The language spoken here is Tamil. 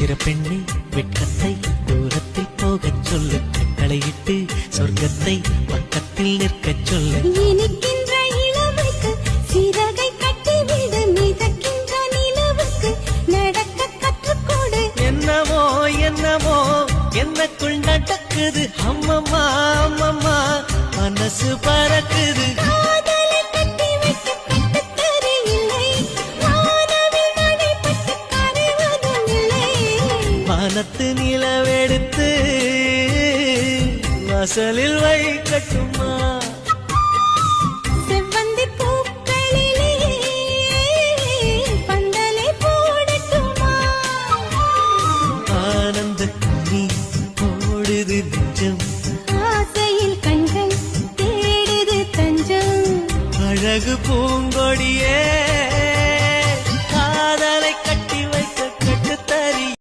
சித்திர பெண்ணை வெட்கத்தை தூரத்தில் போகச் சொல்லு, கட்டளையிட்டு சொர்க்கத்தை பக்கத்தில் நிற்கச் சொல்லு. இனிக்கின்ற இளமைக்கு சிறகை கட்டிவிடு, மிதக்கின்ற நிலவுக்கு நடக்க கற்றுக்கொடு. என்னமோ என்னமோ என்னக்குள் நடக்குது, அம்மம்மா அம்மம்மா மனசு பறக்குது. காதலை கட்டி வைக்க கட்டுத்தரை இல்லை, வானவில் நடைபெற்று கரைவதும் இல்லை. வானத்து நிலவெடுத்து வாசலில் வைக்கட்டுமா?